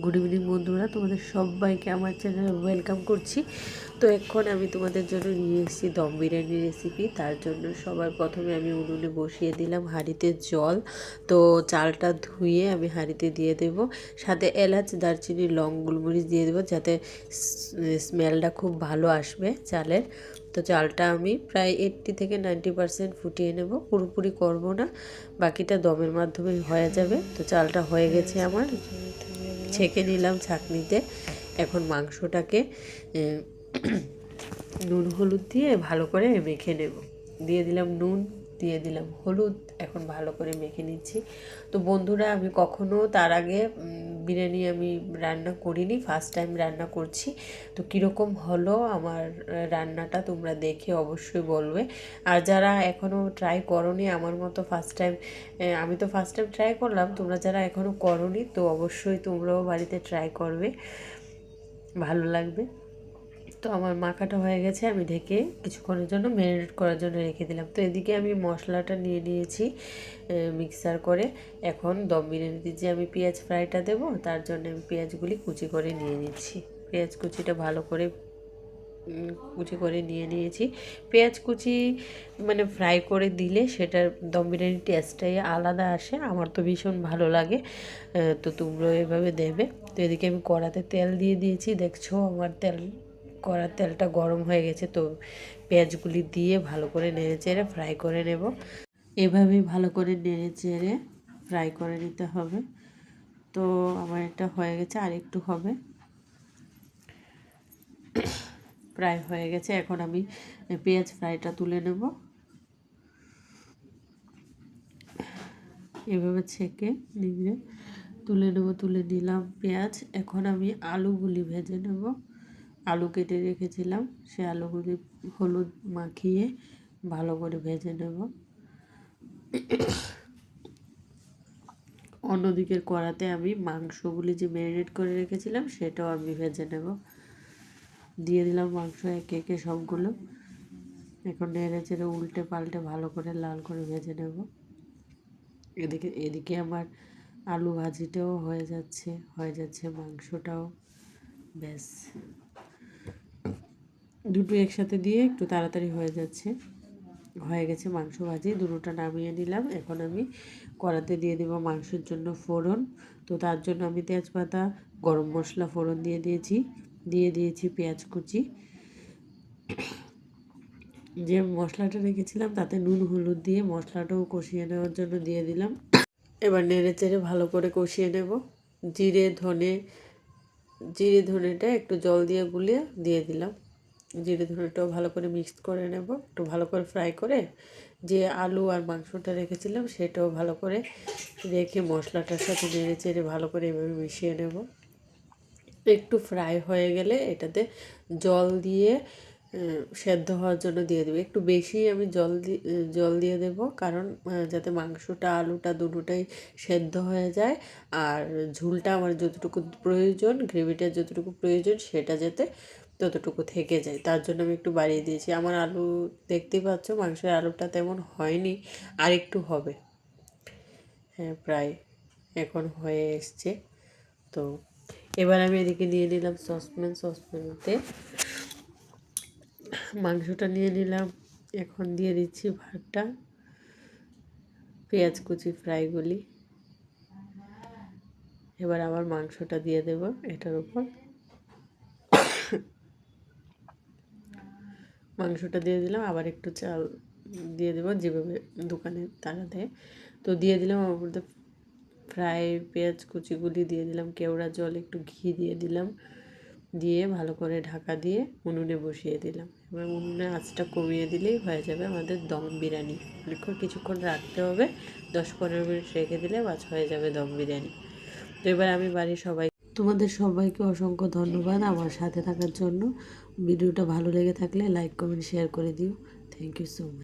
Good evening বন্ধুরা, তোমাদের সবাইকে আমার চ্যানেলে ওয়েলকাম করছি। তো এখন আমি তোমাদের জন্য নিয়ে এসেছি দম বিরিয়ানি রেসিপি। তার জন্য সবার প্রথমে আমি উনুনে বসিয়ে দিলাম হাঁড়িতে জল। তো চালটা ধুয়ে আমি হাঁড়িতে দিয়ে দেব, সাথে এলাচ, দারচিনি, লং, গোলমরিচ দিয়ে দেবো, যাতে স্মেলটা খুব ভালো আসবে চালের। তো চালটা আমি প্রায় 80 থেকে 90% ফুটিয়ে নেব, পুরোপুরি করব না, বাকিটা দমের মাধ্যমে হয়ে যাবে। তো চালটা হয়ে গেছে আমার, ছেঁকে নিলাম ছাঁকনিতে। এখন মাংসটাকে নুন হলুদ দিয়ে ভালো করে মেখে নেব। দিয়ে দিলাম নুন, দিয়ে দিলাম হলুদ, এখন ভালো করে মেখে নিচ্ছি। তো বন্ধুরা, আমি কখনো তার আগে বিরিয়ানি আমি রান্না করিনি, ফার্স্ট টাইম রান্না করছি। তো কীরকম হলো আমার রান্নাটা তোমরা দেখে অবশ্যই বলবে। আর যারা এখনও ট্রাই করোনি আমার মতো ফার্স্ট টাইম, আমি তো ফার্স্ট টাইম ট্রাই করলাম, তোমরা যারা এখনও করোনি তো অবশ্যই তোমরাও বাড়িতে ট্রাই করবে, ভালো লাগবে। তো আমার মাখাটা হয়ে গেছে, আমি ঢেকে কিছুক্ষণের জন্য ম্যারিনেট করার জন্য রেখে দিলাম। তো এদিকে আমি মশলাটা নিয়ে নিয়েছি মিক্সার করে। এখন দম বিরিয়ানিতে যে আমি পেঁয়াজ ফ্রাইটা দেবো, তার জন্য আমি পেঁয়াজগুলি কুচি করে নিয়ে নিচ্ছি। পেঁয়াজ কুচিটা ভালো করে কুচি করে নিয়ে নিয়েছি। পেঁয়াজ কুচি মানে ফ্রাই করে দিলে সেটার দম বিরিয়ানির টেস্টটাই আলাদা আসে, আমার তো ভীষণ ভালো লাগে। তো তোমরাও এভাবে দেবে। তো এদিকে আমি কড়াতে তেল দিয়ে দিয়েছি, দেখছো আমার কড়ার তেলটা গরম হয়ে গেছে। তো পেঁয়াজগুলি দিয়ে ভালো করে নেড়ে চেড়ে ফ্রাই করে নেব। এভাবেই ভালো করে নেড়ে চেড়ে ফ্রাই করে নিতে হবে। তো আমার এটা হয়ে গেছে, আর একটু হবে, প্রায় হয়ে গেছে। এখন আমি পেঁয়াজ ফ্রাইটা তুলে নেব, এভাবে ছেঁকে নিয়ে তুলে নেব। তুলে নিলাম পেঁয়াজ। এখন আমি আলুগুলি ভেজে নেব। আলু কেটে রেখেছিলাম, সে আলুগুলি হলুদ মাখিয়ে ভালো করে ভেজে নেব। অন্যদিকের কড়াতে আমি মাংসগুলি যে ম্যারিনেট করে রেখেছিলাম সেটাও আমি ভেজে নেব। দিয়ে দিলাম মাংস একে একে সবগুলো। এখন নেড়ে চেড়ে উল্টে পাল্টে ভালো করে লাল করে ভেজে নেব। এদিকে আমার আলু ভাজিটাও হয়ে যাচ্ছে মাংসটাও। ব্যাস, দুটো একসাথে দিয়ে একটু তাড়াতাড়ি হয়ে গেছে মাংস ভাজি। দুটোটা নামিয়ে নিলাম। এখন আমি কড়াতে দিয়ে দেবো মাংসের জন্য ফোড়ন। তো তার জন্য আমি তেজপাতা, গরম মশলা ফোড়ন দিয়ে দিয়েছি পেঁয়াজ কুচি। যে মশলাটা রেখেছিলাম তাতে নুন হলুদ দিয়ে মশলাটাও কষিয়ে নেওয়ার জন্য দিয়ে দিলাম। এবার নেড়ে চেড়ে ভালো করে কষিয়ে নেব। জিরে ধনেটা একটু জল দিয়ে গুলিয়ে দিয়ে দিলাম। জিরে ধনেটাও ভালো করে মিক্স করে নেব, একটু ভালো করে ফ্রাই করে যে আলু আর মাংসটা রেখেছিলাম সেটাও ভালো করে রেখে মশলাটার সাথে নেড়ে চেড়ে ভালো করে এভাবে মিশিয়ে নেব। একটু ফ্রাই হয়ে গেলে এটাতে জল দিয়ে সেদ্ধ হওয়ার জন্য দিয়ে দেবো। একটু বেশি আমি জল দিয়ে দেবো, কারণ যাতে মাংসটা আলুটা দুটোটাই সেদ্ধ হয়ে যায়। আর ঝুলটা আমার যতটুকু প্রয়োজন, গ্রেভিটা যতটুকু প্রয়োজন সেটা যাতে ততটুকু থেকে যায়, তার জন্য আমি একটু বাড়িয়ে দিয়েছি। আমার আলু দেখতেই পাচ্ছ, মাংসের আলুটা তেমন হয়নি, আর একটু হবে। হ্যাঁ, প্রায় এখন হয়ে এসছে। তো এবার আমি এদিকে নিয়ে নিলাম সসপ্যানতে মাংসটা নিয়ে নিলাম। এখন দিয়ে দিচ্ছি ভাতটা, পেঁয়াজ কুচি ফ্রাইগুলি। এবার আবার মাংসটা দিয়ে দেব এটার উপর। মাংসটা দিয়ে দিলাম, আবার একটু চাল দিয়ে দেবো, যেভাবে দোকানে তারা দেয়। তো দিয়ে দিলাম ওর মধ্যে ফ্রাই পেঁয়াজ কুচিগুলি দিয়ে দিলাম, কেওড়া জল, একটু ঘি দিয়ে দিলাম, দিয়ে ভালো করে ঢাকা দিয়ে উনুনে বসিয়ে দিলাম। এবার উনুনে আঁচটা কমিয়ে দিলেই হয়ে যাবে আমাদের দম বিরিয়ানি। কিছুক্ষণ রাখতে হবে, 10-15 মিনিট রেখে দিলে বাস হয়ে যাবে দম বিরিয়ানি। তো এবার আমি বাড়ির তোমাদের সবাইকে অসংখ্য ধন্যবাদ আমার সাথে থাকার জন্য। ভিডিওটা ভালো লেগে থাকলে লাইক কমেন্ট শেয়ার করে দিও। Thank you so much.